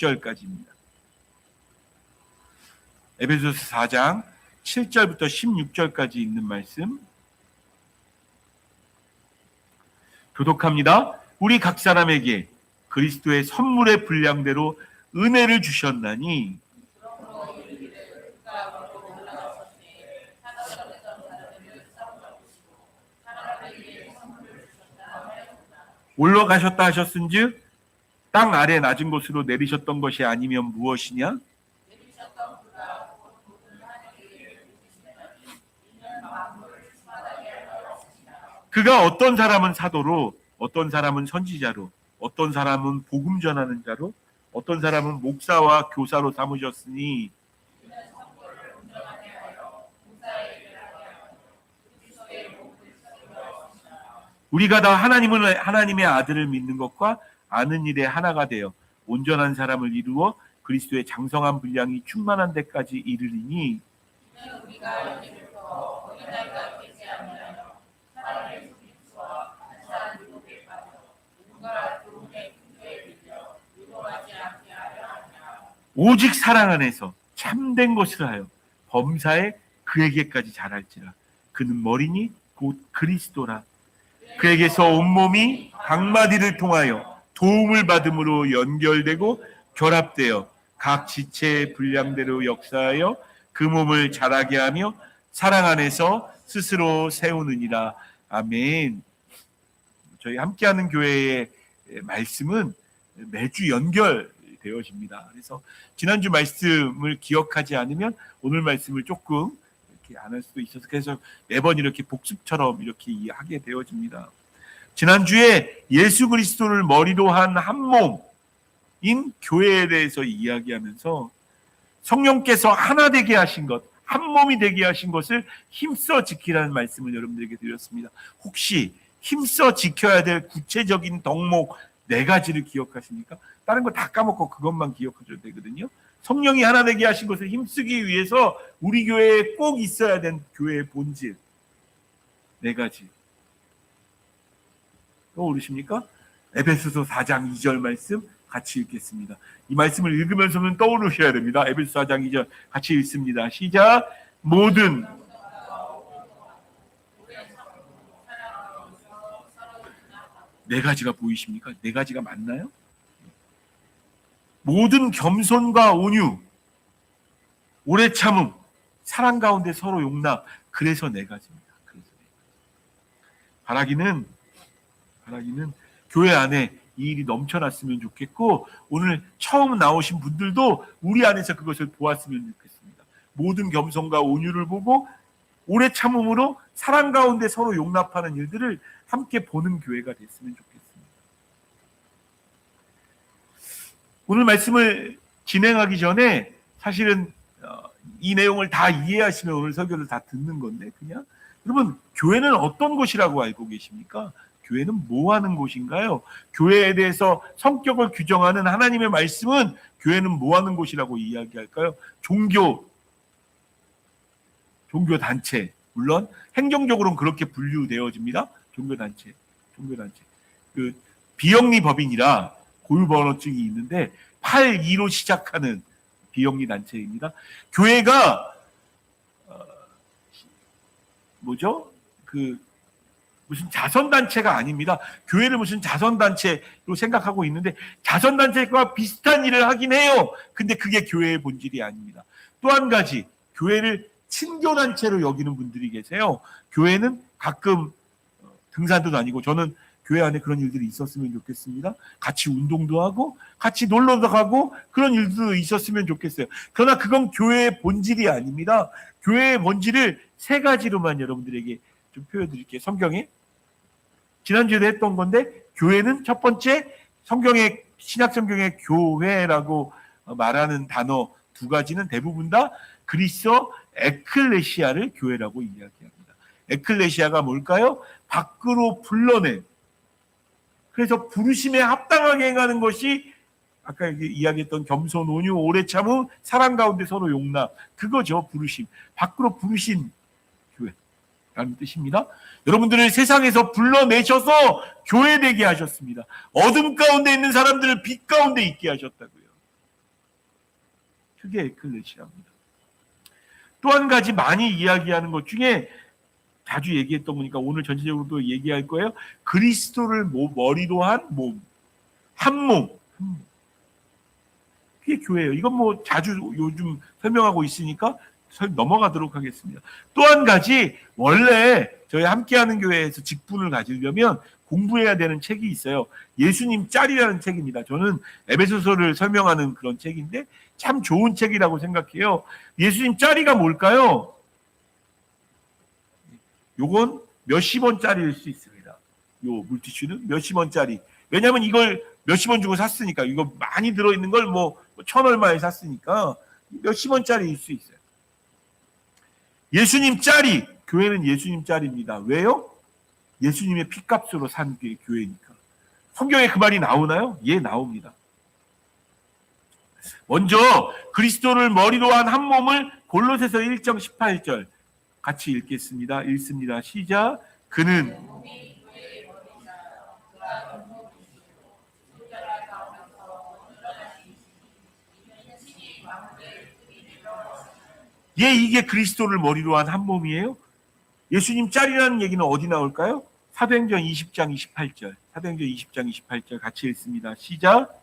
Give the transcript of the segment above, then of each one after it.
16절까지입니다. 에베소서 4장 7절부터 16절까지 있는 말씀 교독합니다. 우리 각 사람에게 그리스도의 선물의 분량대로 은혜를 주셨나니 올라가셨다 하셨은즉 땅 아래 낮은 곳으로 내리셨던 것이 아니면 무엇이냐? 그가 어떤 사람은 사도로, 어떤 사람은 선지자로, 어떤 사람은 복음 전하는 자로, 어떤 사람은 목사와 교사로 삼으셨으니 우리가 다 하나님의 아들을 믿는 것과 아는 일에 하나가 되어 온전한 사람을 이루어 그리스도의 장성한 분량이 충만한 데까지 이르리니 오직 사랑 안에서 참된 것을 하여 범사에 그에게까지 자랄지라. 그는 머리니 곧 그리스도라. 그에게서 온몸이 각마디를 통하여 도움을 받음으로 연결되고 결합되어 각 지체의 분량대로 역사하여 그 몸을 자라게 하며 사랑 안에서 스스로 세우느니라. 아멘. 저희 함께하는 교회의 말씀은 매주 연결되어집니다. 그래서 지난주 말씀을 기억하지 않으면 오늘 말씀을 조금 안 할 수도 있어서 그래서 매번 이렇게 복습처럼 이렇게 하게 되어집니다. 지난주에 예수 그리스도를 머리로 한 한 몸인 교회에 대해서 이야기하면서 성령께서 하나 되게 하신 것, 한 몸이 되게 하신 것을 힘써 지키라는 말씀을 여러분들에게 드렸습니다. 혹시 힘써 지켜야 될 구체적인 덕목 4가지를 기억하십니까? 다른 거 다 까먹고 그것만 기억하셔도 되거든요. 성령이 하나 되게 하신 것을 힘쓰기 위해서 우리 교회에 꼭 있어야 된 교회의 본질 4가지 떠오르십니까? 에베소서 4장 2절 말씀 같이 읽겠습니다. 이 말씀을 읽으면서는 떠오르셔야 됩니다. 에베소서 4장 2절 같이 읽습니다. 시작. 모든 네 가지가 보이십니까? 4가지가 맞나요? 모든 겸손과 온유, 오래 참음, 사랑 가운데 서로 용납. 그래서 4가지입니다. 바라기는 교회 안에 이 일이 넘쳐났으면 좋겠고 오늘 처음 나오신 분들도 우리 안에서 그것을 보았으면 좋겠습니다. 모든 겸손과 온유를 보고 오래 참음으로 사랑 가운데 서로 용납하는 일들을 함께 보는 교회가 됐으면 좋겠습니다. 오늘 말씀을 진행하기 전에 사실은 이 내용을 다 이해하시면 오늘 설교를 다 듣는 건데 그냥 여러분 교회는 어떤 곳이라고 알고 계십니까? 교회는 뭐 하는 곳인가요? 교회에 대해서 성격을 규정하는 하나님의 말씀은 교회는 뭐 하는 곳이라고 이야기할까요? 종교 단체. 물론 행정적으로는 그렇게 분류되어집니다. 종교 단체. 그 비영리 법인이라 고유번호증이 있는데 82로 시작하는 비영리 단체입니다. 교회가 무슨 자선단체가 아닙니다. 교회를 무슨 자선단체로 생각하고 있는데 자선단체와 비슷한 일을 하긴 해요. 근데 그게 교회의 본질이 아닙니다. 또 한 가지 교회를 친교단체로 여기는 분들이 계세요. 교회는 가끔 등산도 다니고 저는 교회 안에 그런 일들이 있었으면 좋겠습니다. 같이 운동도 하고 같이 놀러도 가고 그런 일도 있었으면 좋겠어요. 그러나 그건 교회의 본질이 아닙니다. 교회의 본질을 3가지로만 여러분들에게 좀 표현드릴게요. 성경에 지난주에도 했던 건데 교회는 첫 번째 신약 성경의 교회라고 말하는 단어 2가지는 대부분 다 그리스어 에클레시아를 교회라고 이야기합니다. 에클레시아가 뭘까요? 밖으로 불러낸 그래서 부르심에 합당하게 행하는 것이 아까 이야기했던 겸손, 온유, 오래 참음, 사랑 가운데 서로 용납 그거죠. 부르심. 밖으로 부르신 교회라는 뜻입니다. 여러분들을 세상에서 불러내셔서 교회 되게 하셨습니다. 어둠 가운데 있는 사람들을 빛 가운데 있게 하셨다고요. 그게 에클레시아입니다. 또 한 가지 많이 이야기하는 것 중에 자주 얘기했던 거니까 오늘 전체적으로도 얘기할 거예요. 그리스도를 머리로 한 몸, 한 몸. 그게 교회예요. 이건 뭐 자주 요즘 설명하고 있으니까 넘어가도록 하겠습니다. 또 한 가지, 원래 저희 함께하는 교회에서 직분을 가지려면 공부해야 되는 책이 있어요. 예수님 짤이라는 책입니다. 저는 에베소서를 설명하는 그런 책인데 참 좋은 책이라고 생각해요. 예수님 짤이가 뭘까요? 요건 몇십 원짜리일 수 있습니다. 요 물티슈는 몇십 원짜리. 왜냐하면 이걸 몇십 원 주고 샀으니까, 이거 많이 들어있는 걸 뭐 천 얼마에 샀으니까 몇십 원짜리일 수 있어요. 예수님 짤이, 교회는 예수님 짤입니다. 왜요? 예수님의 피값으로 산 게 교회니까. 성경에 그 말이 나오나요? 예, 나옵니다. 먼저 그리스도를 머리로 한 한 몸을 골로새서 1장 18절 같이 읽겠습니다. 읽습니다. 시작. 그는 예, 이게 그리스도를 머리로 한 한 몸이에요? 예수님 짤이라는 얘기는 어디 나올까요? 사도행전 20장 28절. 사도행전 20장 28절 같이 읽습니다. 시작.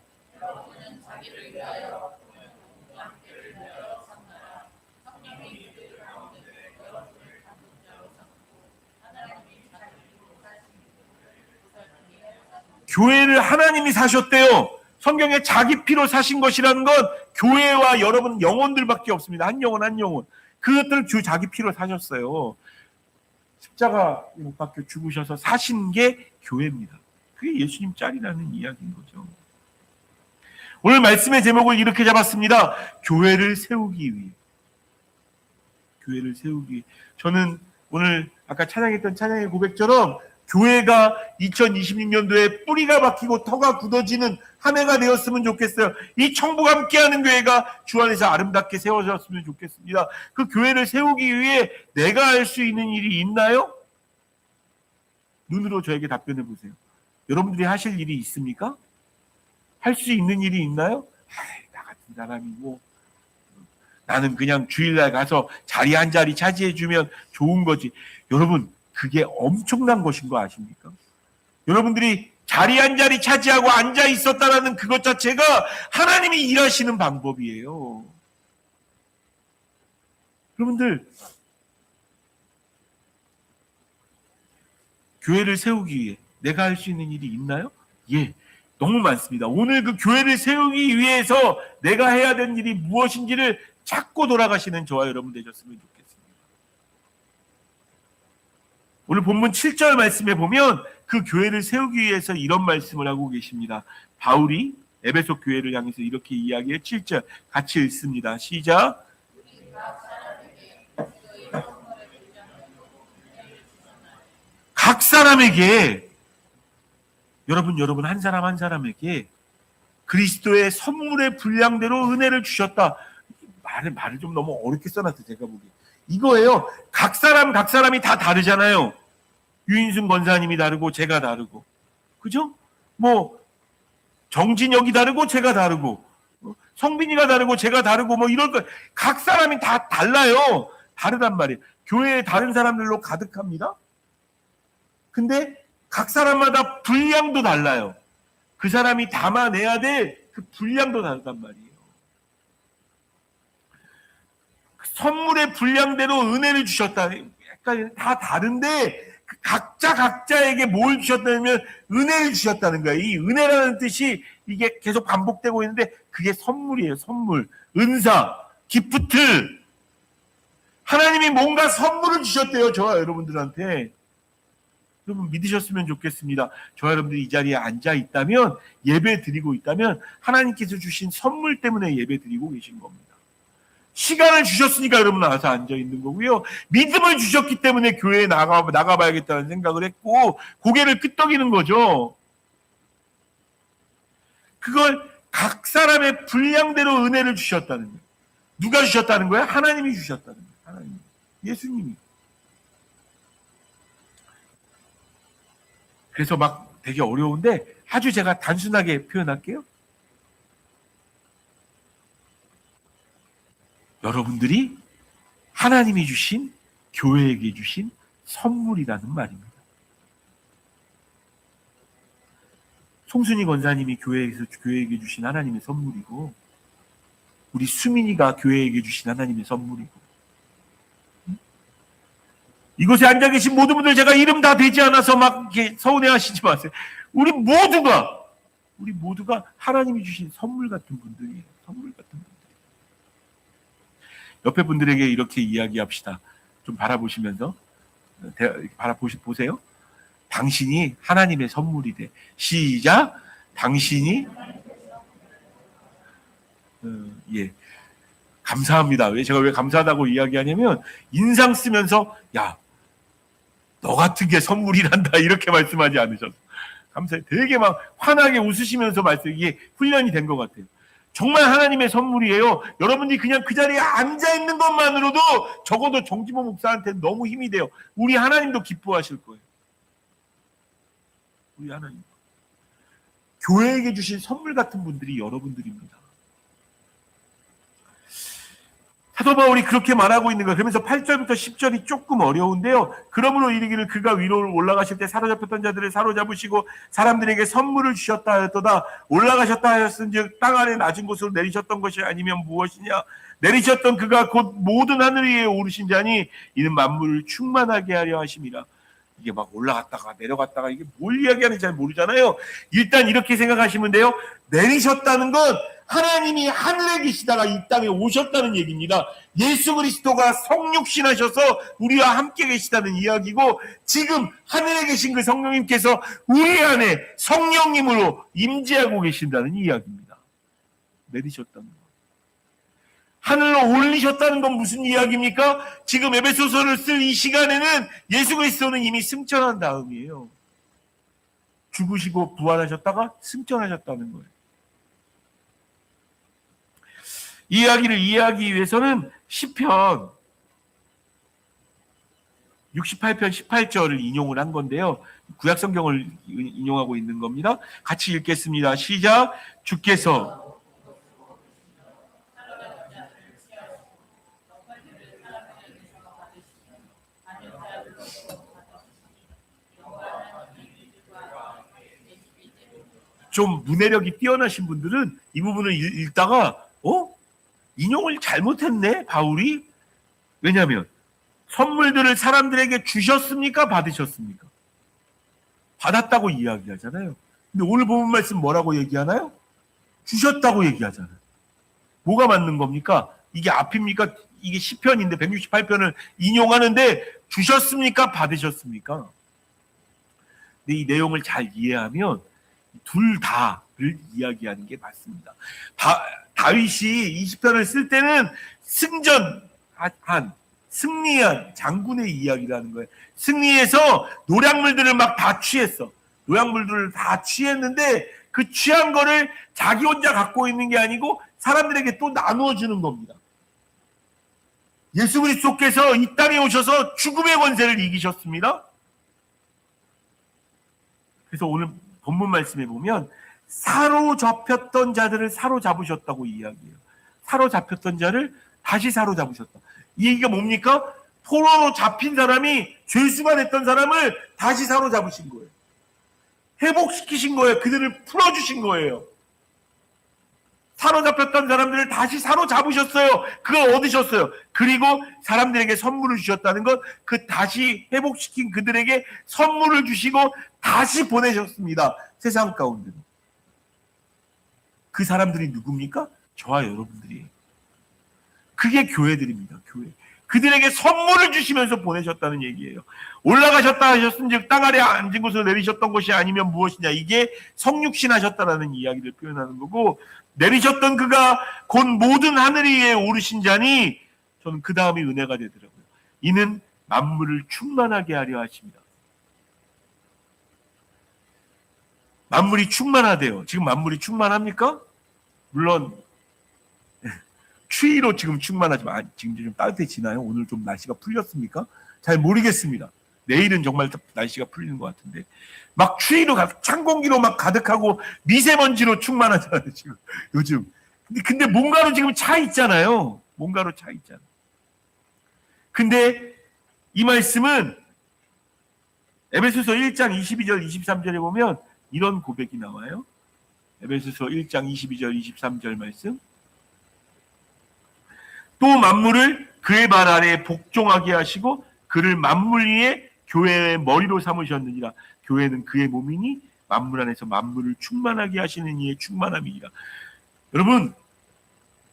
교회를 하나님이 사셨대요. 성경에 자기 피로 사신 것이라는 건 교회와 여러분 영혼들밖에 없습니다. 한 영혼 한 영혼. 그것들을 자기 피로 사셨어요. 십자가 못 박혀 죽으셔서 사신 게 교회입니다. 그게 예수님 짤이라는 이야기인 거죠. 오늘 말씀의 제목을 이렇게 잡았습니다. 교회를 세우기 위해. 교회를 세우기 위해. 저는 오늘 아까 찬양했던 찬양의 고백처럼 교회가 2026년도에 뿌리가 박히고 터가 굳어지는 한 해가 되었으면 좋겠어요. 이 청부가 함께하는 교회가 주 안에서 아름답게 세워졌으면 좋겠습니다. 그 교회를 세우기 위해 내가 할 수 있는 일이 있나요? 눈으로 저에게 답변해 보세요. 여러분들이 하실 일이 있습니까? 할 수 있는 일이 있나요? 나 같은 사람이 뭐 나는 그냥 주일날 가서 자리 한 자리 차지해주면 좋은 거지. 여러분, 그게 엄청난 것인 거 아십니까? 여러분들이 자리 한 자리 차지하고 앉아 있었다라는 그것 자체가 하나님이 일하시는 방법이에요. 여러분들, 교회를 세우기 위해 내가 할 수 있는 일이 있나요? 예, 너무 많습니다. 오늘 그 교회를 세우기 위해서 내가 해야 되는 일이 무엇인지를 찾고 돌아가시는 저와 여러분 되셨으면 좋겠습니다. 오늘 본문 7절 말씀에 보면 그 교회를 세우기 위해서 이런 말씀을 하고 계십니다. 바울이 에베소 교회를 향해서 이렇게 이야기해 7절 같이 읽습니다. 시작. 각 사람에게 여러분 한 사람 한 사람에게 그리스도의 선물의 분량대로 은혜를 주셨다. 말을 좀 너무 어렵게 써놨어요. 제가 보기에. 이거예요. 각 사람이 다 다르잖아요. 유인순 권사님이 다르고 제가 다르고, 그죠? 뭐 정진혁이 다르고 제가 다르고, 성빈이가 다르고 제가 다르고, 뭐 이럴 거. 각 사람이 다 달라요. 다르단 말이에요. 교회에 다른 사람들로 가득합니다. 근데 각 사람마다 분량도 달라요. 그 사람이 담아내야 될 그 분량도 다르단 말이에요. 선물의 분량대로 은혜를 주셨다. 약간 다 다른데 각자에게 뭘 주셨다면 은혜를 주셨다는 거예요. 이 은혜라는 뜻이 이게 계속 반복되고 있는데 그게 선물이에요. 선물, 은사, 기프트. 하나님이 뭔가 선물을 주셨대요. 저와 여러분들한테. 여러분 믿으셨으면 좋겠습니다. 저와 여러분들이 이 자리에 앉아 있다면, 예배 드리고 있다면 하나님께서 주신 선물 때문에 예배 드리고 계신 겁니다. 시간을 주셨으니까 여러분 나와서 앉아 있는 거고요. 믿음을 주셨기 때문에 교회에 나가봐야겠다는 생각을 했고 고개를 끄덕이는 거죠. 그걸 각 사람의 분량대로 은혜를 주셨다는 거예요. 누가 주셨다는 거예요? 하나님이 주셨다는 거예요. 하나님, 예수님이. 그래서 막 되게 어려운데 아주 제가 단순하게 표현할게요. 여러분들이 하나님이 주신, 교회에게 주신 선물이라는 말입니다. 송순이 권사님이 교회에게 주신 하나님의 선물이고, 우리 수민이가 교회에게 주신 하나님의 선물이고, 이곳에 앉아 계신 모든 분들, 제가 이름 다 되지 않아서 막 이렇게 서운해하시지 마세요. 우리 모두가 하나님이 주신 선물 같은 분들이에요. 선물 같은 분들. 옆에 분들에게 이렇게 이야기합시다. 좀 바라보시면서 보세요. 당신이 하나님의 선물이 돼. 시작. 당신이 예. 감사합니다. 제가 왜 감사하다고 이야기하냐면, 인상 쓰면서 야, 너 같은 게 선물이란다 이렇게 말씀하지 않으셔서 감사해요. 되게 막 환하게 웃으시면서 이게 훈련이 된 것 같아요. 정말 하나님의 선물이에요. 여러분들이 그냥 그 자리에 앉아 있는 것만으로도 적어도 정지모 목사한테 너무 힘이 돼요. 우리 하나님도 기뻐하실 거예요. 우리 하나님. 교회에게 주신 선물 같은 분들이 여러분들입니다. 사도 바울이 그렇게 말하고 있는 거예요. 그러면서 8절부터 10절이 조금 어려운데요. 그러므로 이르기를 그가 위로 올라가실 때 사로잡혔던 자들을 사로잡으시고 사람들에게 선물을 주셨다 하였도다. 올라가셨다 하였은즉 땅 아래 낮은 곳으로 내리셨던 것이 아니면 무엇이냐. 내리셨던 그가 곧 모든 하늘 위에 오르신 자니 이는 만물을 충만하게 하려 하심이라. 이게 막 올라갔다가 내려갔다가 이게 뭘 이야기하는지 잘 모르잖아요. 일단 이렇게 생각하시면 돼요. 내리셨다는 건 하나님이 하늘에 계시다가 이 땅에 오셨다는 얘기입니다. 예수 그리스도가 성육신하셔서 우리와 함께 계시다는 이야기고, 지금 하늘에 계신 그 성령님께서 우리 안에 성령님으로 임재하고 계신다는 이야기입니다. 내리셨다는 것. 하늘로 올리셨다는 건 무슨 이야기입니까? 지금 에베소서를 쓸 이 시간에는 예수 그리스도는 이미 승천한 다음이에요. 죽으시고 부활하셨다가 승천하셨다는 거예요. 이 이야기를 이해하기 위해서는 시편 68편 18절을 인용을 한 건데요. 구약 성경을 인용하고 있는 겁니다. 같이 읽겠습니다. 시작. 주께서 좀 문해력이 뛰어나신 분들은 이 부분을 읽다가 인용을 잘못했네 바울이. 왜냐하면 선물들을 사람들에게 주셨습니까? 받으셨습니까? 받았다고 이야기하잖아요. 근데 오늘 본문 말씀 뭐라고 얘기하나요? 주셨다고 얘기하잖아요. 뭐가 맞는 겁니까? 이게 앞입니까? 이게 시편인데 168편을 인용하는데 주셨습니까? 받으셨습니까? 근데 이 내용을 잘 이해하면 둘 다를 이야기하는 게 맞습니다. 다윗이 20편을 쓸 때는 승리한 장군의 이야기라는 거예요. 승리해서 노량물들을 막 다 취했어. 노량물들을 다 취했는데 그 취한 거를 자기 혼자 갖고 있는 게 아니고 사람들에게 또 나누어 주는 겁니다. 예수 그리스도께서 이 땅에 오셔서 죽음의 권세를 이기셨습니다. 그래서 오늘 본문 말씀에 보면 사로잡혔던 자들을 사로잡으셨다고 이야기해요. 사로잡혔던 자를 다시 사로잡으셨다. 이 얘기가 뭡니까? 포로로 잡힌 사람이 죄수가 됐던 사람을 다시 사로잡으신 거예요. 회복시키신 거예요. 그들을 풀어주신 거예요. 사로잡혔던 사람들을 다시 사로잡으셨어요. 그걸 얻으셨어요. 그리고 사람들에게 선물을 주셨다는 것, 그 다시 회복시킨 그들에게 선물을 주시고 다시 보내셨습니다. 세상 가운데로. 그 사람들이 누굽니까? 저와 여러분들이에요. 그게 교회들입니다. 교회. 그들에게 선물을 주시면서 보내셨다는 얘기예요. 올라가셨다 하셨은즉 땅 아래 앉은 곳으로 내리셨던 것이 아니면 무엇이냐. 이게 성육신하셨다라는 이야기를 표현하는 거고, 내리셨던 그가 곧 모든 하늘 위에 오르신 자니, 저는 그 다음이 은혜가 되더라고요. 이는 만물을 충만하게 하려 하십니다. 만물이 충만하대요. 지금 만물이 충만합니까? 물론 추위로 지금 충만하지만 지금 좀 따뜻해지나요? 오늘 좀 날씨가 풀렸습니까? 잘 모르겠습니다. 내일은 정말 날씨가 풀리는 것 같은데 막 추위로 찬 공기로 막 가득하고 미세먼지로 충만하잖아요 지금 요즘. 근데 뭔가로 지금 차 있잖아요. 뭔가로 차 있잖아. 근데 이 말씀은 에베소서 1장 22절 23절에 보면 이런 고백이 나와요. 에베소서 1장 22절 23절 말씀. 또 만물을 그의 발 아래에 복종하게 하시고 그를 만물 위에 교회의 머리로 삼으셨느니라. 교회는 그의 몸이니 만물 안에서 만물을 충만하게 하시는 이의 충만함이니라. 여러분,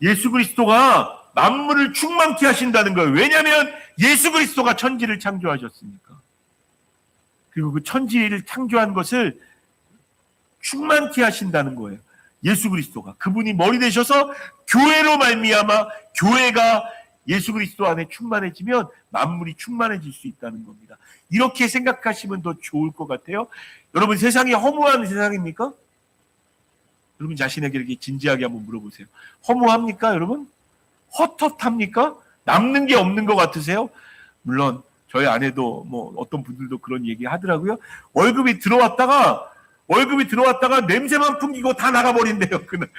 예수 그리스도가 만물을 충만케 하신다는 거예요. 왜냐하면 예수 그리스도가 천지를 창조하셨으니까. 그리고 그 천지를 창조한 것을 충만케 하신다는 거예요. 예수 그리스도가. 그분이 머리 되셔서 교회로 말미암아 교회가 예수 그리스도 안에 충만해지면 만물이 충만해질 수 있다는 겁니다. 이렇게 생각하시면 더 좋을 것 같아요. 여러분, 세상이 허무한 세상입니까? 여러분 자신에게 이렇게 진지하게 한번 물어보세요. 허무합니까, 여러분? 헛헛합니까? 남는 게 없는 것 같으세요? 물론 저희 아내도 뭐 어떤 분들도 그런 얘기 하더라고요. 월급이 들어왔다가 냄새만 풍기고 다 나가버린대요. 그날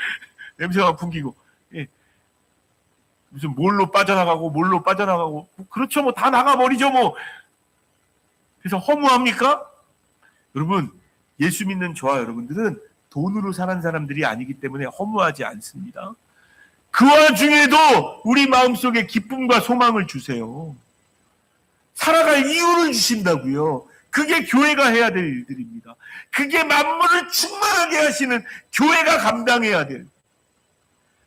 냄새만 풍기고. 예. 무슨 뭘로 빠져나가고 뭐 그렇죠. 뭐 다 나가버리죠. 뭐. 그래서 허무합니까? 여러분, 예수 믿는 저와 여러분들은 돈으로 사는 사람들이 아니기 때문에 허무하지 않습니다. 그 와중에도 우리 마음속에 기쁨과 소망을 주세요. 살아갈 이유를 주신다고요. 그게 교회가 해야 될 일들입니다. 그게 만물을 충만하게 하시는 교회가 감당해야 될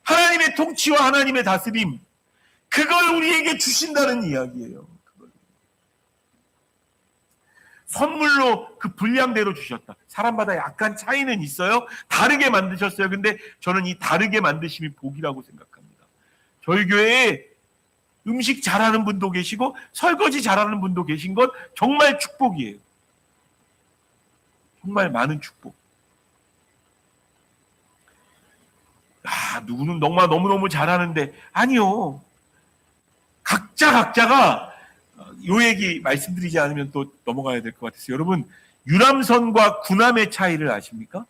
하나님의 통치와 하나님의 다스림, 그걸 우리에게 주신다는 이야기예요. 그걸. 선물로 그 분량대로 주셨다. 사람마다 약간 차이는 있어요. 다르게 만드셨어요. 근데 저는 이 다르게 만드심이 복이라고 생각합니다. 저희 교회에 음식 잘하는 분도 계시고 설거지 잘하는 분도 계신 건 정말 축복이에요. 정말 많은 축복. 누구는 정말 너무너무 잘하는데, 아니요. 각자가 요 얘기 말씀드리지 않으면 또 넘어가야 될 것 같아서, 여러분, 유람선과 군함의 차이를 아십니까?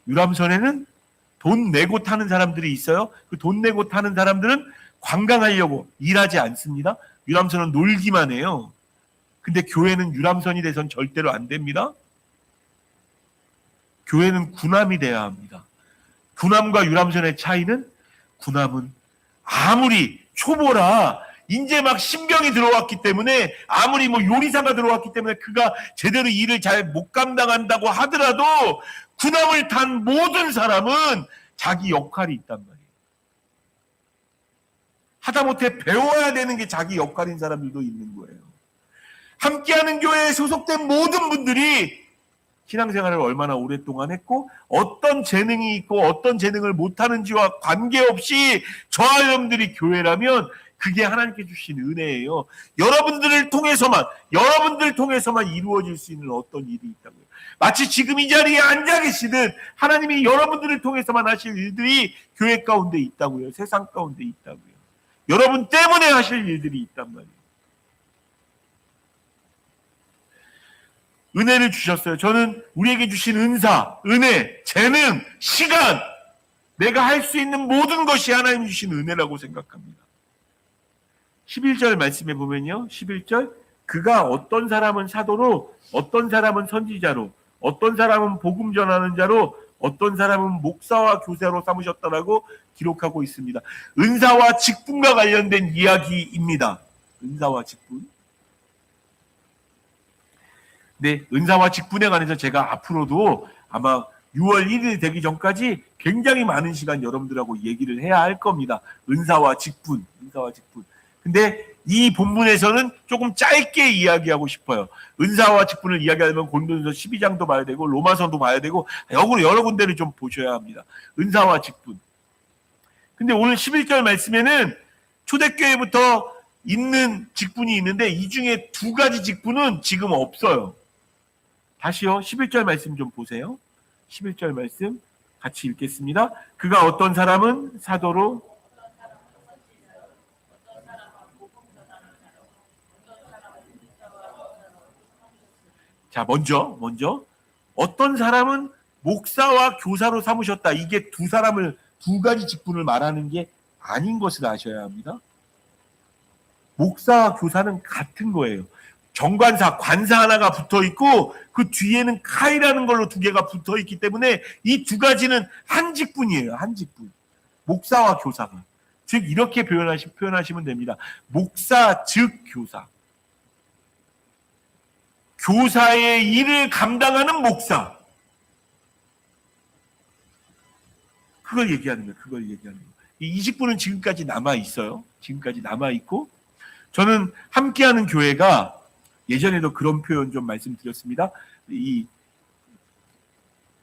유람선에는 돈 내고 타는 사람들이 있어요. 그 돈 내고 타는 사람들은 관광하려고 일하지 않습니다. 유람선은 놀기만 해요. 근데 교회는 유람선이 돼선 절대로 안 됩니다. 교회는 군함이 돼야 합니다. 군함과 유람선의 차이는, 군함은 아무리 초보라 이제 막 신병이 들어왔기 때문에, 아무리 뭐 요리사가 들어왔기 때문에 그가 제대로 일을 잘 못 감당한다고 하더라도 군함을 탄 모든 사람은 자기 역할이 있단 말이에요. 하다못해 배워야 되는 게 자기 역할인 사람들도 있는 거예요. 함께하는 교회에 소속된 모든 분들이 신앙생활을 얼마나 오랫동안 했고 어떤 재능이 있고 어떤 재능을 못하는지와 관계없이 저와 여러분들이 교회라면 그게 하나님께 주신 은혜예요. 여러분들 통해서만 이루어질 수 있는 어떤 일이 있다고요. 마치 지금 이 자리에 앉아 계시듯 하나님이 여러분들을 통해서만 하실 일들이 교회 가운데 있다고요. 세상 가운데 있다고요. 여러분 때문에 하실 일들이 있단 말이에요. 은혜를 주셨어요. 저는 우리에게 주신 은사, 은혜, 재능, 시간, 내가 할 수 있는 모든 것이 하나님 주신 은혜라고 생각합니다. 11절 말씀해 보면요. 11절, 그가 어떤 사람은 사도로, 어떤 사람은 선지자로, 어떤 사람은 복음 전하는 자로, 어떤 사람은 목사와 교사로 삼으셨다라고 기록하고 있습니다. 은사와 직분과 관련된 이야기입니다. 은사와 직분. 네, 은사와 직분에 관해서 제가 앞으로도 아마 6월 1일 되기 전까지 굉장히 많은 시간 여러분들하고 얘기를 해야 할 겁니다. 은사와 직분. 근데 이 본문에서는 조금 짧게 이야기하고 싶어요. 은사와 직분을 이야기하려면 고린도전서 12장도 봐야 되고 로마서도 봐야 되고 여러 군데를 좀 보셔야 합니다. 은사와 직분. 근데 오늘 11절 말씀에는 초대교회부터 있는 직분이 있는데 이 중에 두 가지 직분은 지금 없어요. 다시요. 11절 말씀 좀 보세요. 11절 말씀 같이 읽겠습니다. 그가 어떤 사람은 사도로, 자, 먼저 어떤 사람은 목사와 교사로 삼으셨다. 이게 두 가지 직분을 말하는 게 아닌 것을 아셔야 합니다. 목사와 교사는 같은 거예요. 정관사, 관사 하나가 붙어 있고 그 뒤에는 카이라는 걸로 두 개가 붙어 있기 때문에 이 두 가지는 한 직분이에요. 한 직분. 목사와 교사가. 즉 이렇게 표현하시면 됩니다. 목사 즉 교사. 교사의 일을 감당하는 목사. 그걸 얘기하는 거예요. 그걸 얘기하는 거예요. 이 직분은 지금까지 남아 있어요. 지금까지 남아 있고 저는 함께하는 교회가 예전에도 그런 표현 좀 말씀드렸습니다.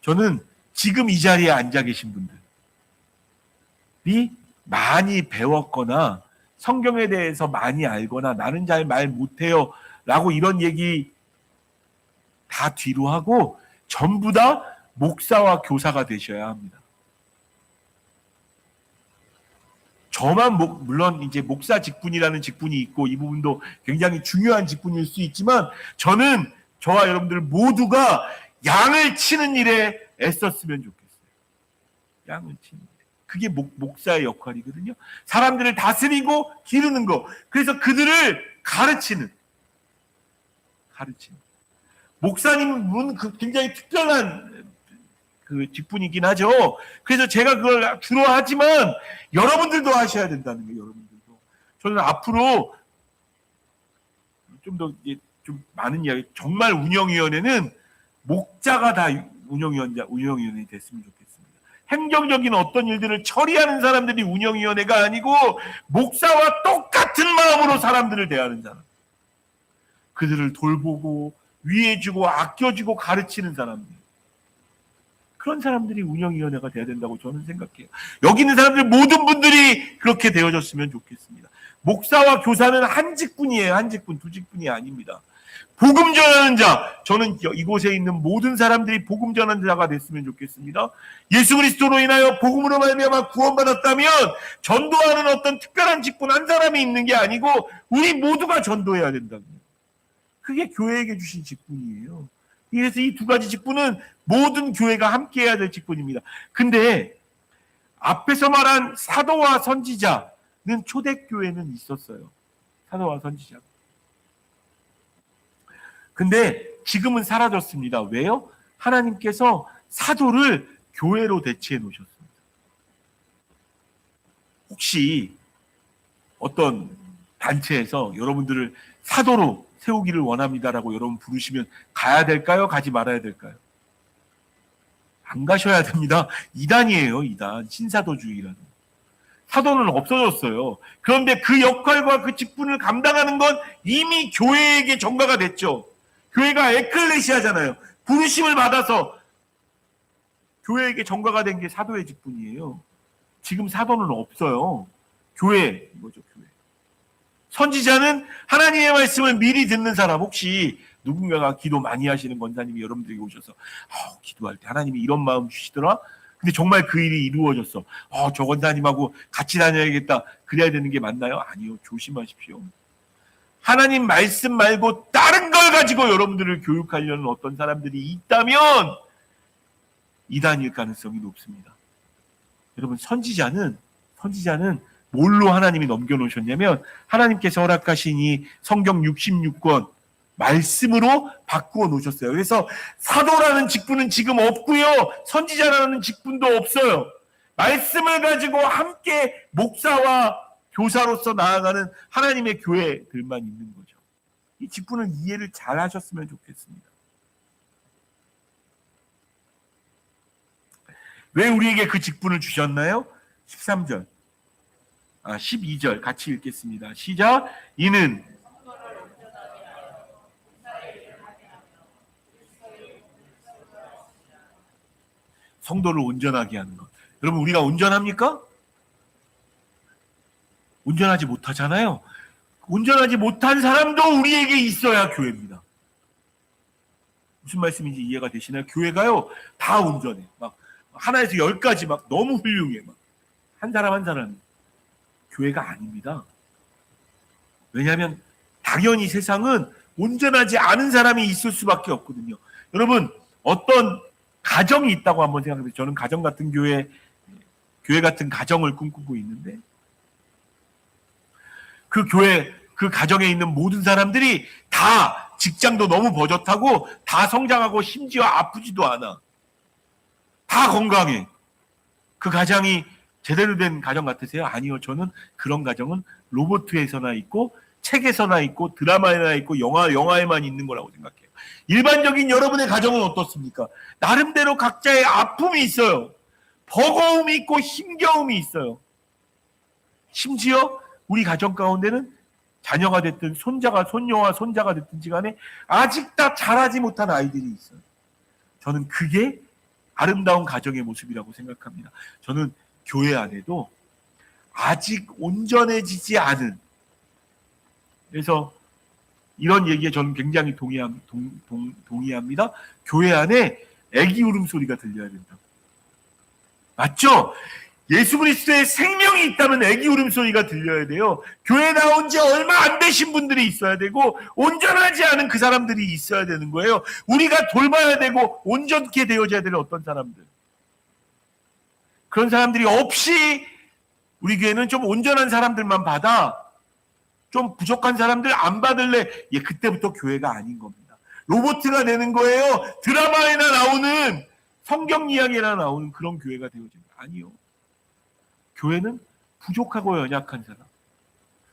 저는 지금 이 자리에 앉아 계신 분들이 많이 배웠거나 성경에 대해서 많이 알거나 나는 잘 말 못해요 라고 이런 얘기 다 뒤로 하고 전부 다 목사와 교사가 되셔야 합니다. 저만 물론 이제 목사 직분이라는 직분이 있고 이 부분도 굉장히 중요한 직분일 수 있지만 저는 저와 여러분들 모두가 양을 치는 일에 애썼으면 좋겠어요. 양을 치는 일. 그게 목사의 역할이거든요. 사람들을 다스리고 기르는 거. 그래서 그들을 가르치는. 목사님은 굉장히 특별한 그 직분이긴 하죠. 그래서 제가 그걸 주로 하지만 여러분들도 하셔야 된다는 거예요. 여러분들도. 저는 앞으로 좀 더 좀 많은 이야기. 정말 운영위원회는 목자가 다 운영위원회 됐으면 좋겠습니다. 행정적인 어떤 일들을 처리하는 사람들이 운영위원회가 아니고 목사와 똑같은 마음으로 사람들을 대하는 사람. 그들을 돌보고 위해주고 아껴주고 가르치는 사람들. 그런 사람들이 운영위원회가 돼야 된다고 저는 생각해요. 여기 있는 사람들 모든 분들이 그렇게 되어졌으면 좋겠습니다. 목사와 교사는 한 직분이에요. 한 직분, 두 직분이 아닙니다. 복음 전하는 자, 저는 이곳에 있는 모든 사람들이 복음 전하는 자가 됐으면 좋겠습니다. 예수 그리스도로 인하여 복음으로 말미암아 구원받았다면 전도하는 어떤 특별한 직분 한 사람이 있는 게 아니고 우리 모두가 전도해야 된다고요. 그게 교회에게 주신 직분이에요. 그래서 이 두 가지 직분은 모든 교회가 함께 해야 될 직분입니다. 근데 앞에서 말한 사도와 선지자는 초대교회는 있었어요. 사도와 선지자. 근데 지금은 사라졌습니다. 왜요? 하나님께서 사도를 교회로 대체해 놓으셨습니다. 혹시 어떤 단체에서 여러분들을 사도로 세우기를 원합니다라고 여러분 부르시면 가야 될까요? 가지 말아야 될까요? 안 가셔야 됩니다. 이단이에요. 이단. 신사도주의라는. 사도는 없어졌어요. 그런데 그 역할과 그 직분을 감당하는 건 이미 교회에게 전가가 됐죠. 교회가 에클레시아잖아요. 부르심을 받아서 교회에게 전가가 된 게 사도의 직분이에요. 지금 사도는 없어요. 교회, 뭐죠, 교회. 선지자는 하나님의 말씀을 미리 듣는 사람. 혹시 누군가가 기도 많이 하시는 권사님이 여러분들에게 오셔서 기도할 때 하나님이 이런 마음 주시더라. 근데 정말 그 일이 이루어졌어. 저 권사님하고 같이 다녀야겠다. 그래야 되는 게 맞나요? 아니요. 조심하십시오. 하나님 말씀 말고 다른 걸 가지고 여러분들을 교육하려는 어떤 사람들이 있다면 이단일 가능성이 높습니다. 여러분 선지자는 뭘로 하나님이 넘겨놓으셨냐면 하나님께서 허락하신 이 성경 66권 말씀으로 바꾸어 놓으셨어요. 그래서 사도라는 직분은 지금 없고요. 선지자라는 직분도 없어요. 말씀을 가지고 함께 목사와 교사로서 나아가는 하나님의 교회들만 있는 거죠. 이 직분은 이해를 잘 하셨으면 좋겠습니다. 왜 우리에게 그 직분을 주셨나요? 13절. 12절 같이 읽겠습니다. 시작. 이는 성도를 온전하게 하는 것. 여러분 우리가 온전합니까? 온전하지 못하잖아요. 온전하지 못한 사람도 우리에게 있어야 교회입니다. 무슨 말씀인지 이해가 되시나요? 교회가요 다 온전해. 막 하나에서 10까지 막 너무 훌륭해. 막 한 사람 한 사람. 교회가 아닙니다. 왜냐하면 당연히 세상은 온전하지 않은 사람이 있을 수밖에 없거든요. 여러분 어떤 가정이 있다고 한번 생각해보세요. 저는 가정 같은 교회 같은 가정을 꿈꾸고 있는데 그 교회, 그 가정에 있는 모든 사람들이 다 직장도 너무 버젓하고 다 성장하고 심지어 아프지도 않아. 다 건강해. 그 가정이 제대로 된 가정 같으세요? 아니요. 저는 그런 가정은 로봇에서나 있고 책에서나 있고 드라마에나 있고 영화에만 있는 거라고 생각해요. 일반적인 여러분의 가정은 어떻습니까? 나름대로 각자의 아픔이 있어요. 버거움이 있고 힘겨움이 있어요. 심지어 우리 가정 가운데는 자녀가 됐든 손녀와 손자가 됐든지 간에 아직 다 자라지 못한 아이들이 있어요. 저는 그게 아름다운 가정의 모습이라고 생각합니다. 저는 교회 안에도 아직 온전해지지 않은, 그래서 이런 얘기에 저는 굉장히 동의합니다. 교회 안에 애기 울음소리가 들려야 된다고. 맞죠? 예수 그리스도의 생명이 있다면 애기 울음소리가 들려야 돼요. 교회 나온 지 얼마 안 되신 분들이 있어야 되고 온전하지 않은 그 사람들이 있어야 되는 거예요. 우리가 돌봐야 되고 온전케 되어져야 되는 어떤 사람들. 그런 사람들이 없이 우리 교회는 좀 온전한 사람들만 받아, 좀 부족한 사람들 안 받을래. 예, 그때부터 교회가 아닌 겁니다. 로봇가 되는 거예요. 드라마에나 나오는, 성경 이야기에나 나오는 그런 교회가 되어지는 거 아니요. 교회는 부족하고 연약한 사람,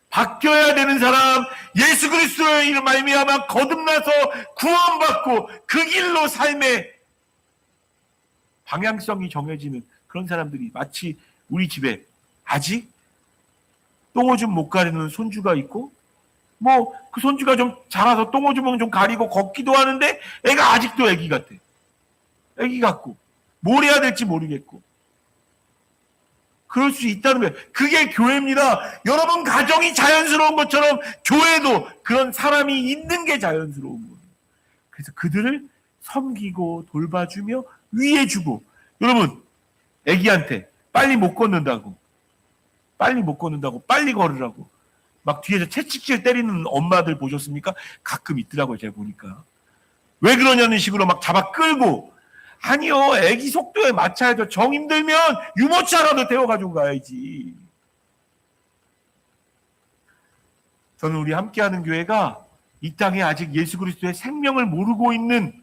바뀌어야 되는 사람, 예수 그리스도의 이름 말미암아 거듭나서 구원받고 그 길로 삶의 방향성이 정해지는 그런 사람들이, 마치 우리 집에 아직 똥오줌 못 가리는 손주가 있고, 뭐 그 손주가 좀 자라서 똥오줌은 좀 가리고 걷기도 하는데 애가 아직도 애기 같아. 애기 같고 뭘 해야 될지 모르겠고. 그럴 수 있다는 거예요. 그게 교회입니다. 여러분 가정이 자연스러운 것처럼 교회도 그런 사람이 있는 게 자연스러운 거예요. 그래서 그들을 섬기고 돌봐주며 위해주고. 여러분, 애기한테 빨리 못 걷는다고 빨리 걸으라고 막 뒤에서 채찍질 때리는 엄마들 보셨습니까? 가끔 있더라고요. 제가 보니까. 왜 그러냐는 식으로 막 잡아 끌고. 아니요, 애기 속도에 맞춰야죠. 정 힘들면 유모차라도 태워가지고 가야지. 저는 우리 함께하는 교회가 이 땅에 아직 예수 그리스도의 생명을 모르고 있는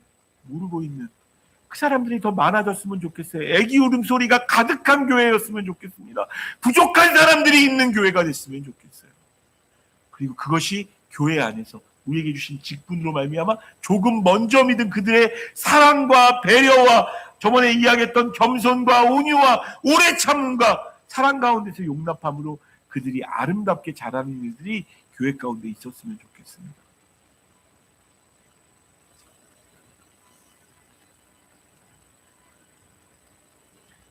그 사람들이 더 많아졌으면 좋겠어요. 애기 울음소리가 가득한 교회였으면 좋겠습니다. 부족한 사람들이 있는 교회가 됐으면 좋겠어요. 그리고 그것이 교회 안에서 우리에게 주신 직분으로 말미암아 조금 먼저 믿은 그들의 사랑과 배려와 저번에 이야기했던 겸손과 온유와 오래 참음과 사랑 가운데서 용납함으로 그들이 아름답게 자라는 일들이 교회 가운데 있었으면 좋겠습니다.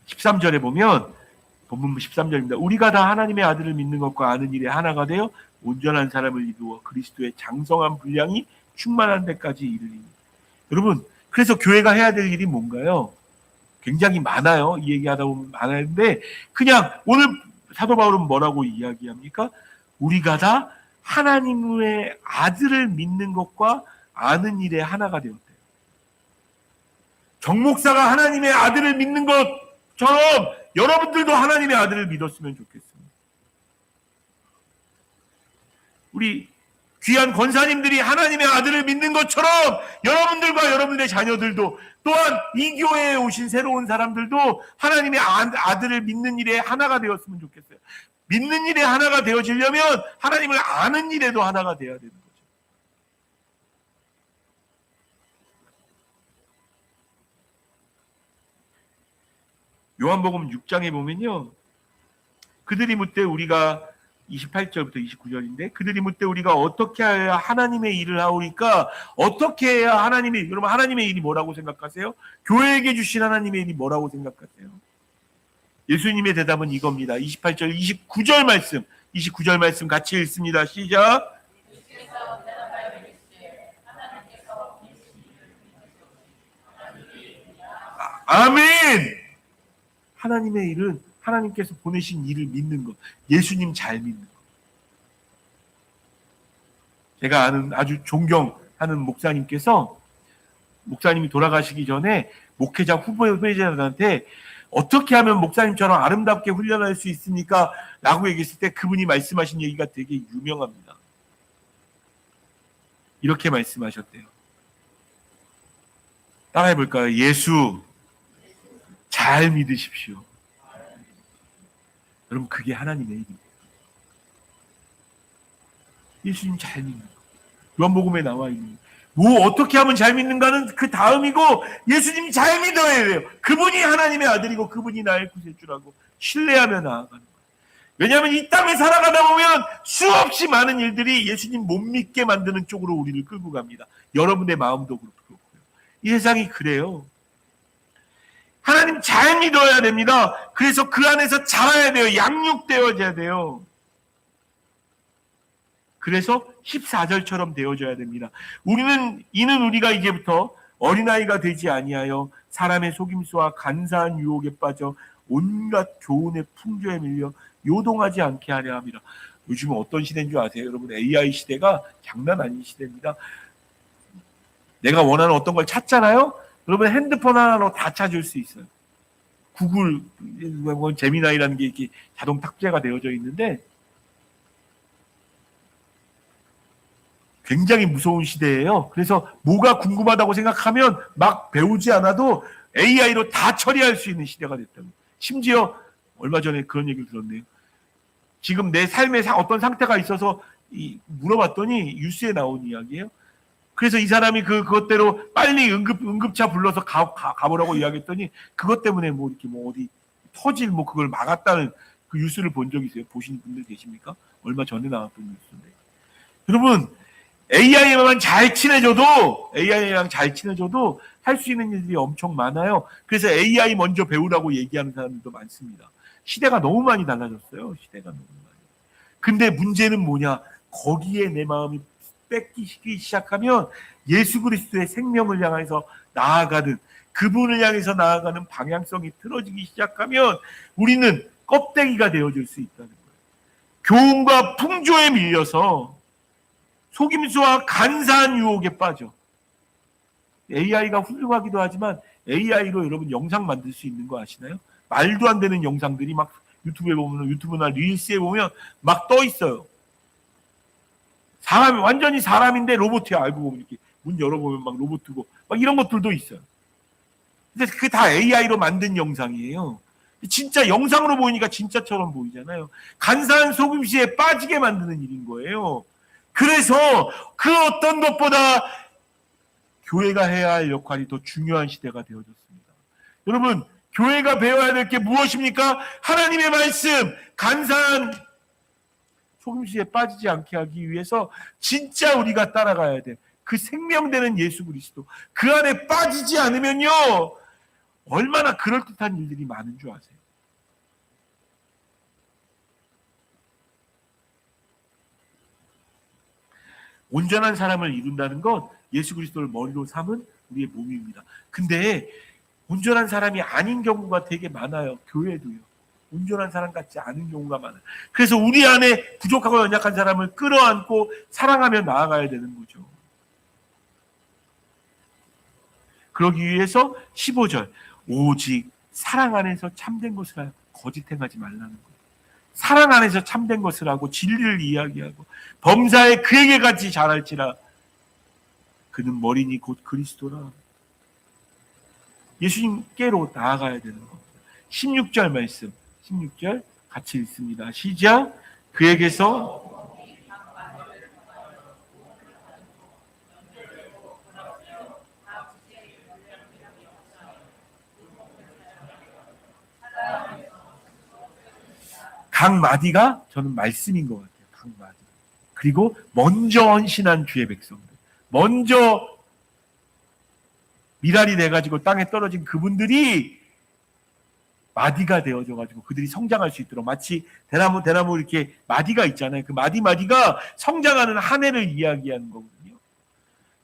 (13절에) 보면, 본문 13절입니다. 우리가 다 하나님의 아들을 믿는 것과 아는 일에 하나가 되어 온전한 사람을 이루어 그리스도의 장성한 분량이 충만한 데까지 이르리니. 여러분, 그래서 교회가 해야 될 일이 뭔가요? 굉장히 많아요. 이 얘기하다 보면 많은데, 그냥 오늘 사도 바울은 뭐라고 이야기합니까? 우리가 다 하나님의 아들을 믿는 것과 아는 일에 하나가 되었대요. 정 목사가 하나님의 아들을 믿는 것처럼 여러분들도 하나님의 아들을 믿었으면 좋겠습니다. 우리 귀한 권사님들이 하나님의 아들을 믿는 것처럼 여러분들과 여러분들의 자녀들도, 또한 이 교회에 오신 새로운 사람들도 하나님의 아들을 믿는 일에 하나가 되었으면 좋겠어요. 믿는 일에 하나가 되어지려면 하나님을 아는 일에도 하나가 되어야 되는 거죠. 요한복음 6장에 보면요, 그들이 묻되 우리가 28절부터 29절인데, 그들이 묻되 우리가 어떻게 해야 하나님의 일을 하오리까? 어떻게 해야 여러분 하나님의 일이 뭐라고 생각하세요? 교회에게 주신 하나님의 일이 뭐라고 생각하세요? 예수님의 대답은 이겁니다. 28절 29절 말씀 같이 읽습니다. 시작. 아멘. 하나님의 일은 하나님께서 보내신 일을 믿는 것, 예수님 잘 믿는 것. 제가 아는 아주 존경하는 목사님이 돌아가시기 전에 목회자 후보자들한테 어떻게 하면 목사님처럼 아름답게 훈련할 수 있습니까? 라고 얘기했을 때 그분이 말씀하신 얘기가 되게 유명합니다. 이렇게 말씀하셨대요. 따라해볼까요? 예수 잘 믿으십시오. 여러분, 그게 하나님의 일입니다. 예수님 잘 믿는 거. 요한복음에 나와 있는 뭐 어떻게 하면 잘 믿는가는 그 다음이고, 예수님이 잘 믿어야 돼요. 그분이 하나님의 아들이고 그분이 나의 구세주라고 신뢰하며 나아가는 거예요. 왜냐하면 이 땅에 살아가다 보면 수없이 많은 일들이 예수님 못 믿게 만드는 쪽으로 우리를 끌고 갑니다. 여러분의 마음도 그렇고요. 이 세상이 그래요. 하나님 잘 믿어야 됩니다. 그래서 그 안에서 자라야 돼요. 양육되어져야 돼요. 그래서 14절처럼 되어져야 됩니다. 이는 우리가 이제부터 어린아이가 되지 아니하여 사람의 속임수와 간사한 유혹에 빠져 온갖 교훈의 풍조에 밀려 요동하지 않게 하려 함이라. 요즘은 어떤 시대인 줄 아세요? 여러분, AI 시대가 장난 아닌 시대입니다. 내가 원하는 어떤 걸 찾잖아요? 여러분, 핸드폰 하나로 다 찾을 수 있어요. 구글, 제미나이라는 게 이렇게 자동 탑재가 되어져 있는데 굉장히 무서운 시대예요. 그래서 뭐가 궁금하다고 생각하면 막 배우지 않아도 AI로 다 처리할 수 있는 시대가 됐다고. 심지어 얼마 전에 그런 얘기를 들었네요. 지금 내 삶의 어떤 상태가 있어서 물어봤더니 뉴스에 나온 이야기예요. 그래서 이 사람이 그것대로 빨리 응급차 불러서 가보라고 이야기했더니 그것 때문에 뭐 이렇게 뭐 어디 터질 뭐 그걸 막았다는 그 뉴스를 본 적 있어요. 보신 분들 계십니까? 얼마 전에 나왔던 뉴스인데. 여러분, AI랑 잘 친해져도 할 수 있는 일들이 엄청 많아요. 그래서 AI 먼저 배우라고 얘기하는 사람들도 많습니다. 시대가 너무 많이 달라졌어요. 시대가 너무 많이. 근데 문제는 뭐냐? 거기에 내 마음이 뺏기기 시작하면 예수 그리스도의 생명을 향해서 나아가는, 그분을 향해서 나아가는 방향성이 틀어지기 시작하면 우리는 껍데기가 되어질 수 있다는 거예요. 교훈과 풍조에 밀려서 속임수와 간사한 유혹에 빠져. AI가 훌륭하기도 하지만 AI로 여러분 영상 만들 수 있는 거 아시나요? 말도 안 되는 영상들이 막 유튜브에 보면, 유튜브나 릴스에 보면 막 떠 있어요. 완전히 사람인데 로봇이야. 알고 보면 이렇게 문 열어보면 막 로봇이고 막 이런 것들도 있어요. 근데 그게 다 AI로 만든 영상이에요. 진짜 영상으로 보이니까 진짜처럼 보이잖아요. 간사한 속임수에 빠지게 만드는 일인 거예요. 그래서 그 어떤 것보다 교회가 해야 할 역할이 더 중요한 시대가 되어졌습니다. 여러분, 교회가 배워야 될 게 무엇입니까? 하나님의 말씀, 간사한 속임수에 빠지지 않게 하기 위해서 진짜 우리가 따라가야 돼. 그 생명되는 예수 그리스도. 그 안에 빠지지 않으면요, 얼마나 그럴듯한 일들이 많은 줄 아세요? 온전한 사람을 이룬다는 건 예수 그리스도를 머리로 삼은 우리의 몸입니다. 근데 온전한 사람이 아닌 경우가 되게 많아요. 교회도요. 온전한 사람 같지 않은 경우가 많아요. 그래서 우리 안에 부족하고 연약한 사람을 끌어안고 사랑하며 나아가야 되는 거죠. 그러기 위해서 15절, 오직 사랑 안에서 참된 것을 하여 거짓 행하지 말라는 거예요. 사랑 안에서 참된 것을 하고 진리를 이야기하고 범사에 그에게 같이 잘할지라 그는 머리니 곧 그리스도라. 예수님께로 나아가야 되는 겁니다. 16절 말씀, 16절 같이 읽습니다. 시작. 그에게서 각 마디가 저는 말씀인 것 같아요. 각 마디. 그리고 먼저 헌신한 주의 백성들, 먼저 미랄이 돼가지고 땅에 떨어진 그분들이 마디가 되어져가지고 그들이 성장할 수 있도록, 마치 대나무 이렇게 마디가 있잖아요. 그 마디가 성장하는 한 해를 이야기하는 거거든요.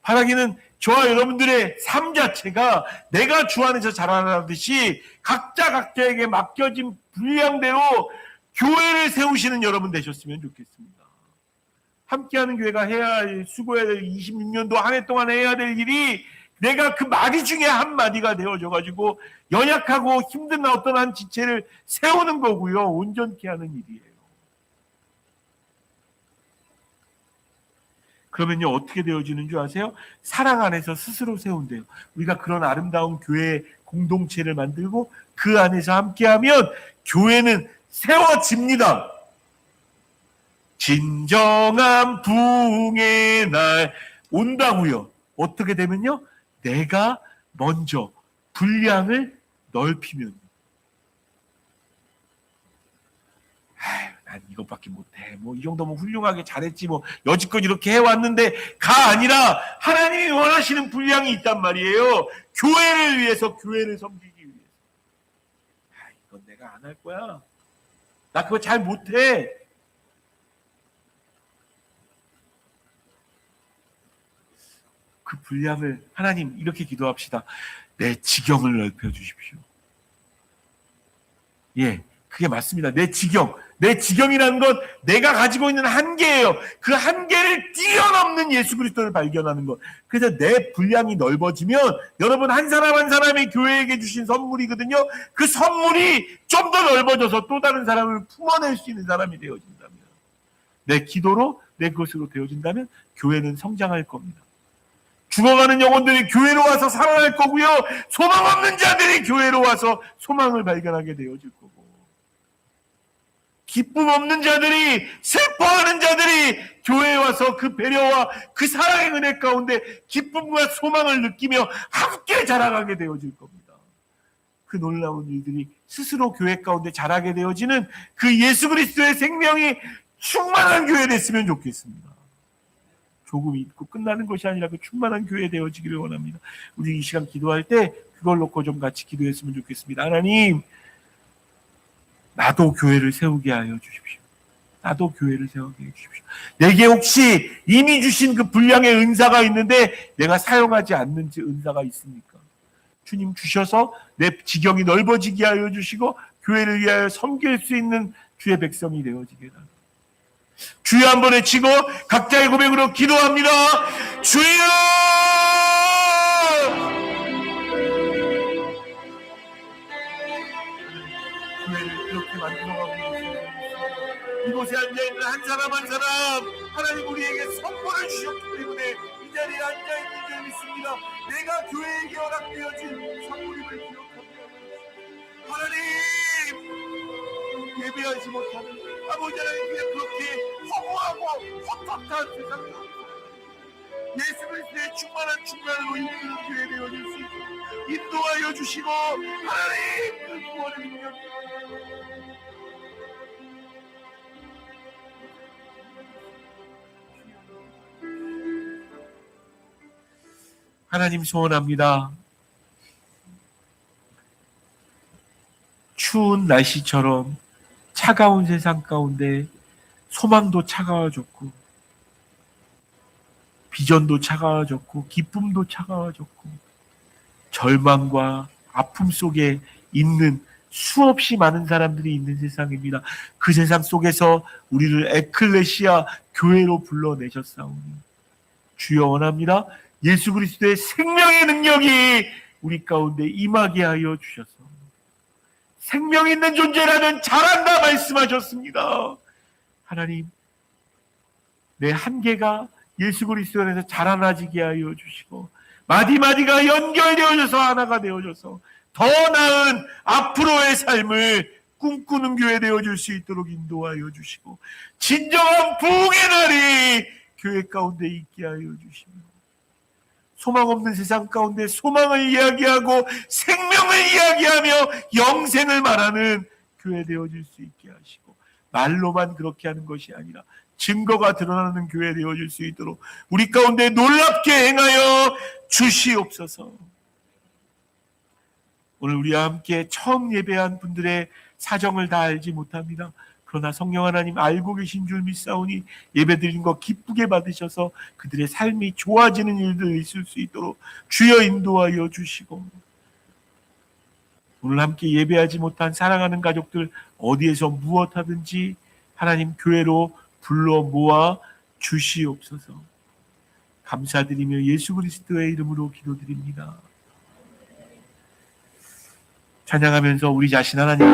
바라기는 저와 여러분들의 삶 자체가 내가 주 안에서 자라나듯이 각자에게 맡겨진 분량대로 교회를 세우시는 여러분 되셨으면 좋겠습니다. 함께하는 교회가 해야 할, 수고해야 될 26년도 한 해 동안 해야 될 일이 내가 그 마디 중에 한 마디가 되어져가지고 연약하고 힘든 어떤 한 지체를 세우는 거고요. 온전케 하는 일이에요. 그러면요, 어떻게 되어지는 줄 아세요? 사랑 안에서 스스로 세운대요. 우리가 그런 아름다운 교회 공동체를 만들고 그 안에서 함께하면 교회는 세워집니다. 진정한 부흥의 날 온다고요. 어떻게 되면요? 내가 먼저 분량을 넓히면, 난 이것밖에 못해. 뭐 이 정도면 훌륭하게 잘했지. 뭐 여지껏 이렇게 해왔는데가 아니라 하나님이 원하시는 분량이 있단 말이에요. 교회를 위해서, 교회를 섬기기 위해서. 이건 내가 안 할 거야. 나 그거 잘 못해. 그 분량을 하나님 이렇게 기도합시다. 내 지경을 넓혀 주십시오. 예, 그게 맞습니다. 내 지경이라는 건 내가 가지고 있는 한계예요. 그 한계를 뛰어넘는 예수 그리스도를 발견하는 것. 그래서 내 분량이 넓어지면 여러분 한 사람 한 사람이 교회에게 주신 선물이거든요. 그 선물이 좀 더 넓어져서 또 다른 사람을 품어낼 수 있는 사람이 되어진다면, 내 기도로 내 것으로 되어진다면 교회는 성장할 겁니다. 죽어가는 영혼들이 교회로 와서 살아날 거고요. 소망 없는 자들이 교회로 와서 소망을 발견하게 되어질 거고, 기쁨 없는 자들이, 슬퍼하는 자들이 교회에 와서 그 배려와 그 사랑의 은혜 가운데 기쁨과 소망을 느끼며 함께 자라가게 되어질 겁니다. 그 놀라운 일들이 스스로 교회 가운데 자라게 되어지는 그 예수 그리스도의 생명이 충만한 교회 됐으면 좋겠습니다. 조금 있고 끝나는 것이 아니라 그 충만한 교회 되어지기를 원합니다. 우리 이 시간 기도할 때 그걸 놓고 좀 같이 기도했으면 좋겠습니다. 하나님, 나도 교회를 세우게 하여 주십시오. 나도 교회를 세우게 해 주십시오. 내게 혹시 이미 주신 그 분량의 은사가 있는데 내가 사용하지 않는 은사가 있습니까? 주님 주셔서 내 지경이 넓어지게 하여 주시고 교회를 위하여 섬길 수 있는 주의 백성이 되어지게 하옵소서. 주여 한번 외치고 각자의 고백으로 기도합니다. 주여! 교회를 이렇게 만들어가고 있습니다. 이곳에 앉아있는 한 사람 한 사람 하나님 우리에게 선물을 주셨기 때문에 이 자리에 앉아있는 줄 믿습니다. 내가 교회에게 허락되어진 선물임을 기억합니다. 하나님, 예배하지 못하는 아버지 하나님, 그냥 그렇게 허무하고 헛헛한 세상이 예수 그리스도의 충만한 이끄는 교회 되어질 수 있도록 인도하여 주시고 하나님 그 구원의 능력 하나님 소원합니다. 추운 날씨처럼 차가운 세상 가운데 소망도 차가워졌고 비전도 차가워졌고 기쁨도 차가워졌고 절망과 아픔 속에 있는 수없이 많은 사람들이 있는 세상입니다. 그 세상 속에서 우리를 에클레시아 교회로 불러내셨사오니 주여 원합니다. 예수 그리스도의 생명의 능력이 우리 가운데 임하게 하여 주셔서 생명 있는 존재라면 잘한다 말씀하셨습니다. 하나님, 내 한계가 예수 그리스도 안에서 자라나지게 하여 주시고 마디마디가 연결되어져서 하나가 되어져서 더 나은 앞으로의 삶을 꿈꾸는 교회 되어줄 수 있도록 인도하여 주시고 진정한 부흥의 날이 교회 가운데 있게 하여 주시며 소망 없는 세상 가운데 소망을 이야기하고 생명을 이야기하며 영생을 말하는 교회 되어질 수 있게 하시고 말로만 그렇게 하는 것이 아니라 증거가 드러나는 교회 되어질 수 있도록 우리 가운데 놀랍게 행하여 주시옵소서. 오늘 우리와 함께 처음 예배한 분들의 사정을 다 알지 못합니다. 그러나 성령 하나님 알고 계신 줄 믿사오니 예배드린 거 기쁘게 받으셔서 그들의 삶이 좋아지는 일들 있을 수 있도록 주여 인도하여 주시고 오늘 함께 예배하지 못한 사랑하는 가족들 어디에서 무엇하든지 하나님 교회로 불러 모아 주시옵소서. 감사드리며 예수 그리스도의 이름으로 기도드립니다. 찬양하면서 우리 자신 하나님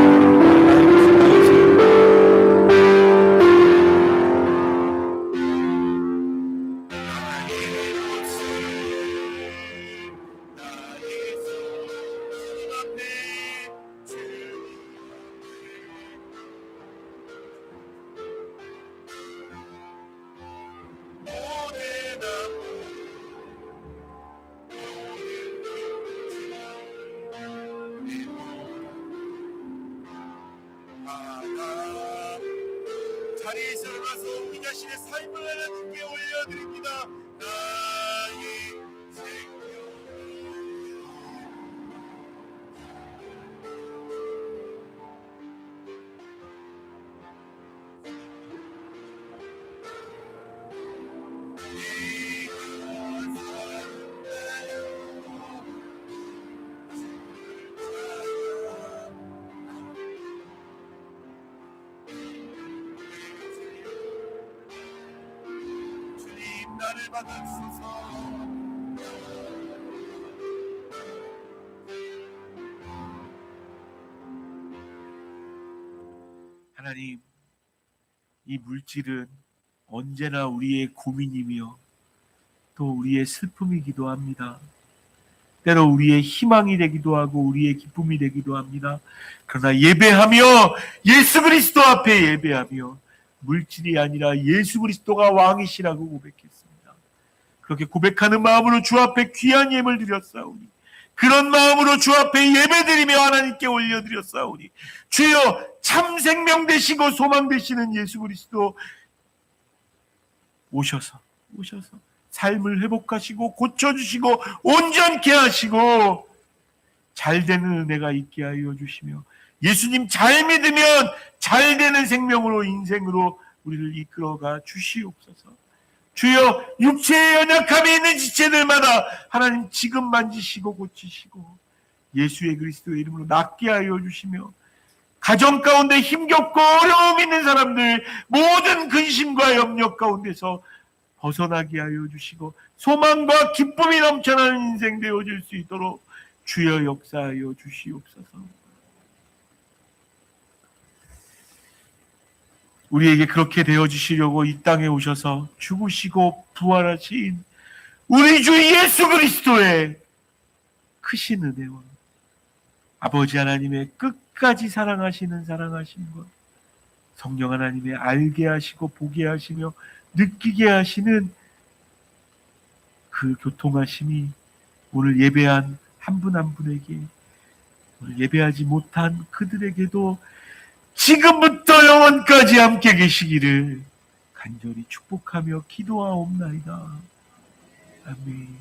자리에서 일어나서 우리 자신의 삶을 하나님께 올려드립니다. 나의 생명 나를 받으소서. 하나님, 이 물질은 언제나 우리의 고민이며 또 우리의 슬픔이기도 합니다. 때로 우리의 희망이 되기도 하고 우리의 기쁨이 되기도 합니다. 그러나 예배하며 예수 그리스도 앞에 예배하며 물질이 아니라 예수 그리스도가 왕이시라고 고백했습니다. 그렇게 고백하는 마음으로 주 앞에 귀한 예물 드렸사오니, 그런 마음으로 주 앞에 예배드리며 하나님께 올려드렸사오니, 주여 참 생명 되시고 소망 되시는 예수 그리스도 오셔서 삶을 회복하시고 고쳐주시고 온전케 하시고 잘되는 은혜가 있게 하여 주시며, 예수님 잘 믿으면 잘되는 생명으로 인생으로 우리를 이끌어가 주시옵소서. 주여 육체의 연약함이 있는 지체들마다 하나님 지금 만지시고 고치시고 예수의 그리스도의 이름으로 낫게 하여 주시며, 가정 가운데 힘겹고 어려움 있는 사람들 모든 근심과 염려 가운데서 벗어나게 하여 주시고 소망과 기쁨이 넘쳐나는 인생 되어질 수 있도록 주여 역사하여 주시옵소서. 우리에게 그렇게 되어주시려고 이 땅에 오셔서 죽으시고 부활하신 우리 주 예수 그리스도의 크신 은혜와 아버지 하나님의 끝까지 사랑하시는 것, 성령 하나님의 알게 하시고 보게 하시며 느끼게 하시는 그 교통하심이 오늘 예배한 한 분 한 분에게, 오늘 예배하지 못한 그들에게도 지금부터 영원까지 함께 계시기를 간절히 축복하며 기도하옵나이다. 아멘.